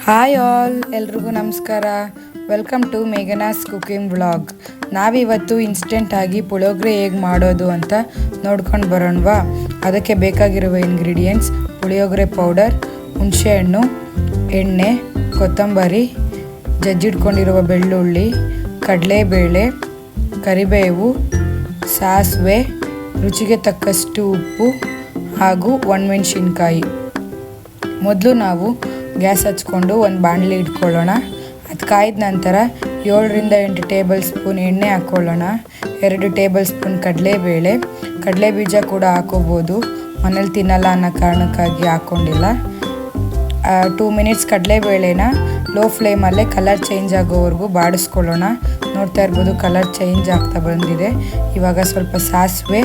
Hi all, ಎಲ್ರಿಗೂ ನಮಸ್ಕಾರ. Welcome to Meghana's cooking vlog. ನಾವಿವತ್ತು ಇನ್ಸ್ಟೆಂಟಾಗಿ ಪುಳಿಯೋಗರೆ ಹೇಗೆ ಮಾಡೋದು ಅಂತ ನೋಡ್ಕೊಂಡು ಬರೋಣವಾ. ಅದಕ್ಕೆ ಬೇಕಾಗಿರುವ ಇಂಗ್ರೀಡಿಯೆಂಟ್ಸ್: ಪುಳಿಯೋಗರೆ ಪೌಡರ್, ಹುಣಸೆಹಣ್ಣು, ಎಣ್ಣೆ, ಕೊತ್ತಂಬರಿ, ಜಜ್ಜಿಟ್ಕೊಂಡಿರುವ ಬೆಳ್ಳುಳ್ಳಿ, ಕಡಲೆಬೇಳೆ, ಕರಿಬೇವು, ಸಾಸಿವೆ, ರುಚಿಗೆ ತಕ್ಕಷ್ಟು ಉಪ್ಪು ಹಾಗೂ ಒಣಮೆಣಸಿನ್ಕಾಯಿ. ಮೊದಲು ನಾವು ಗ್ಯಾಸ್ ಹಚ್ಕೊಂಡು ಒಂದು ಬಾಣಲಿ ಇಟ್ಕೊಳ್ಳೋಣ. ಅದು ಕಾಯ್ದ ನಂತರ 7ರಿಂದ 8 ಟೇಬಲ್ ಸ್ಪೂನ್ ಎಣ್ಣೆ ಹಾಕ್ಕೊಳ್ಳೋಣ. 2 ಟೇಬಲ್ ಸ್ಪೂನ್ ಕಡಲೆಬೇಳೆ, ಕಡಲೆ ಬೀಜ ಕೂಡ ಹಾಕೋಬೋದು. ಮನೇಲಿ ತಿನ್ನಲ್ಲ ಅನ್ನೋ ಕಾರಣಕ್ಕಾಗಿ ಹಾಕ್ಕೊಂಡಿಲ್ಲ. 2 ಮಿನಿಟ್ಸ್ ಕಡಲೆಬೇಳೆನ ಲೋ ಫ್ಲೇಮಲ್ಲೇ ಕಲರ್ ಚೇಂಜ್ ಆಗೋವರೆಗೂ ಬಾಡಿಸ್ಕೊಳ್ಳೋಣ. ನೋಡ್ತಾ ಇರ್ಬೋದು, ಕಲರ್ ಚೇಂಜ್ ಆಗ್ತಾ ಬಂದಿದೆ. ಇವಾಗ ಸ್ವಲ್ಪ ಸಾಸಿವೆ,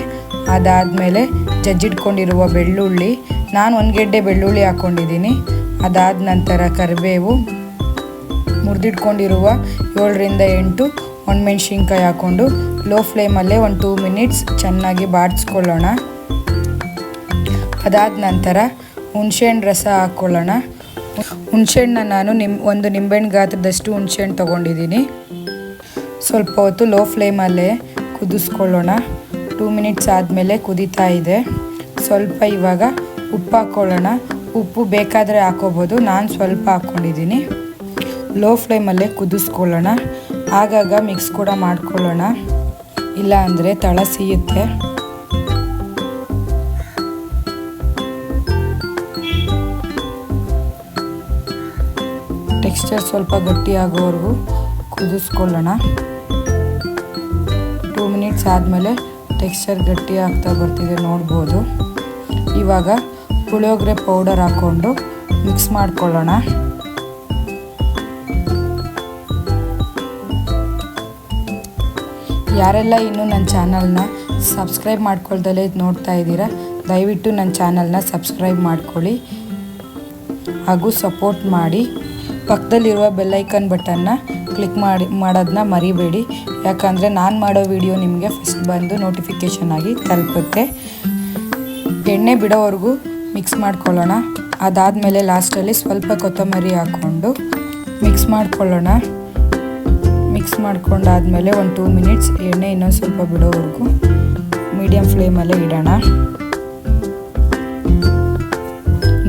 ಅದಾದಮೇಲೆ ಜಜ್ಜಿಟ್ಕೊಂಡಿರುವ ಬೆಳ್ಳುಳ್ಳಿ, ನಾನು 1 ಗೆಡ್ಡೆ ಬೆಳ್ಳುಳ್ಳಿ ಹಾಕ್ಕೊಂಡಿದ್ದೀನಿ. ಅದಾದ ನಂತರ ಕರಿಬೇವು, ಮುರಿದಿಟ್ಕೊಂಡಿರುವ 7ರಿಂದ 8 ಒಣಮೆಣ್ಸಿನ್ಕಾಯಿ ಹಾಕ್ಕೊಂಡು ಲೋ ಫ್ಲೇಮಲ್ಲೇ ಒಂದು 2 ಮಿನಿಟ್ಸ್ ಚೆನ್ನಾಗಿ ಬಾಡಿಸ್ಕೊಳ್ಳೋಣ. ಅದಾದ ನಂತರ ಹುಣಸೆಹಣ್ಣು ರಸ ಹಾಕ್ಕೊಳ್ಳೋಣ. ಹುಣಸೆಹಣ್ಣನ್ನ ನಾನು ಒಂದು ನಿಂಬೆಹಣ್ಣು ಗಾತ್ರದಷ್ಟು ಹುಣಸೆಹಣ್ಣು ತೊಗೊಂಡಿದ್ದೀನಿ. ಸ್ವಲ್ಪ ಹೊತ್ತು ಲೋ ಫ್ಲೇಮಲ್ಲೇ ಕುದಿಸ್ಕೊಳ್ಳೋಣ. 2 ಮಿನಿಟ್ಸ್ ಆದಮೇಲೆ ಕುದೀತಾ ಇದೆ. ಸ್ವಲ್ಪ ಇವಾಗ ಉಪ್ಪು ಹಾಕ್ಕೊಳ್ಳೋಣ. ಉಪ್ಪು ಬೇಕಾದರೆ ಹಾಕೋಬೋದು, ನಾನು ಸ್ವಲ್ಪ ಹಾಕ್ಕೊಂಡಿದ್ದೀನಿ. ಲೋ ಫ್ಲೇಮಲ್ಲೇ ಕುದಿಸ್ಕೊಳ್ಳೋಣ. ಆಗಾಗ ಮಿಕ್ಸ್ ಕೂಡ ಮಾಡ್ಕೊಳ್ಳೋಣ, ಇಲ್ಲ ಅಂದರೆ ತಳ ಸೀಯುತ್ತೆ. ಟೆಕ್ಸ್ಚರ್ ಸ್ವಲ್ಪ ಗಟ್ಟಿಯಾಗೋವರೆಗೂ ಕುದಿಸ್ಕೊಳ್ಳೋಣ. 2 ಮಿನಿಟ್ಸ್ ಆದಮೇಲೆ ಟೆಕ್ಸ್ಚರ್ ಗಟ್ಟಿ ಆಗ್ತಾ ಬರ್ತಿದೆ, ನೋಡ್ಬೋದು. ಇವಾಗ ಪುಳಿಯೋಗರೆ ಪೌಡರ್ ಹಾಕ್ಕೊಂಡು ಮಿಕ್ಸ್ ಮಾಡ್ಕೊಳ್ಳೋಣ. ಯಾರೆಲ್ಲ ಇನ್ನೂ ನನ್ನ ಚಾನಲ್ನ ಸಬ್ಸ್ಕ್ರೈಬ್ ಮಾಡ್ಕೊಳ್ದಲೇ ನೋಡ್ತಾ ಇದ್ದೀರಾ, ದಯವಿಟ್ಟು ನನ್ನ ಚಾನಲ್ನ ಸಬ್ಸ್ಕ್ರೈಬ್ ಮಾಡ್ಕೊಳ್ಳಿ ಹಾಗೂ ಸಪೋರ್ಟ್ ಮಾಡಿ. ಪಕ್ಕದಲ್ಲಿರುವ ಬೆಲ್ಲೈಕನ್ ಬಟನ್ನ ಕ್ಲಿಕ್ ಮಾಡೋದನ್ನ ಮರಿಬೇಡಿ, ಯಾಕಂದರೆ ನಾನು ಮಾಡೋ ವಿಡಿಯೋ ನಿಮಗೆ ಫಸ್ಟ್ ಬಂದು ನೋಟಿಫಿಕೇಷನ್ ಆಗಿ ತಲುಪುತ್ತೆ. ಎಣ್ಣೆ ಬಿಡೋವರೆಗೂ ಮಿಕ್ಸ್ ಮಾಡ್ಕೊಳ್ಳೋಣ. ಅದಾದಮೇಲೆ ಲಾಸ್ಟಲ್ಲಿ ಸ್ವಲ್ಪ ಕೊತ್ತಂಬರಿ ಹಾಕ್ಕೊಂಡು ಮಿಕ್ಸ್ ಮಾಡ್ಕೊಳ್ಳೋಣ. ಮಿಕ್ಸ್ ಮಾಡ್ಕೊಂಡಾದಮೇಲೆ ಒಂದು 2 ಮಿನಿಟ್ಸ್ ಎಣ್ಣೆ ಇನ್ನೊಂದು ಸ್ವಲ್ಪ ಬಿಡೋವರೆಗೂ ಮೀಡಿಯಮ್ ಫ್ಲೇಮಲ್ಲೇ ಇಡೋಣ.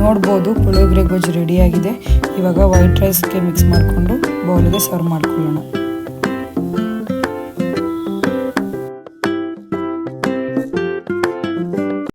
ನೋಡ್ಬೋದು, ಪುಳಿಯೋಗರೆ ಗೊಜ್ಜು ರೆಡಿಯಾಗಿದೆ. ಇವಾಗ ವೈಟ್ ರೈಸ್ಗೆ ಮಿಕ್ಸ್ ಮಾಡಿಕೊಂಡು ಬೌಲ್ಗೆ ಸರ್ವ್ ಮಾಡ್ಕೊಳ್ಳೋಣ.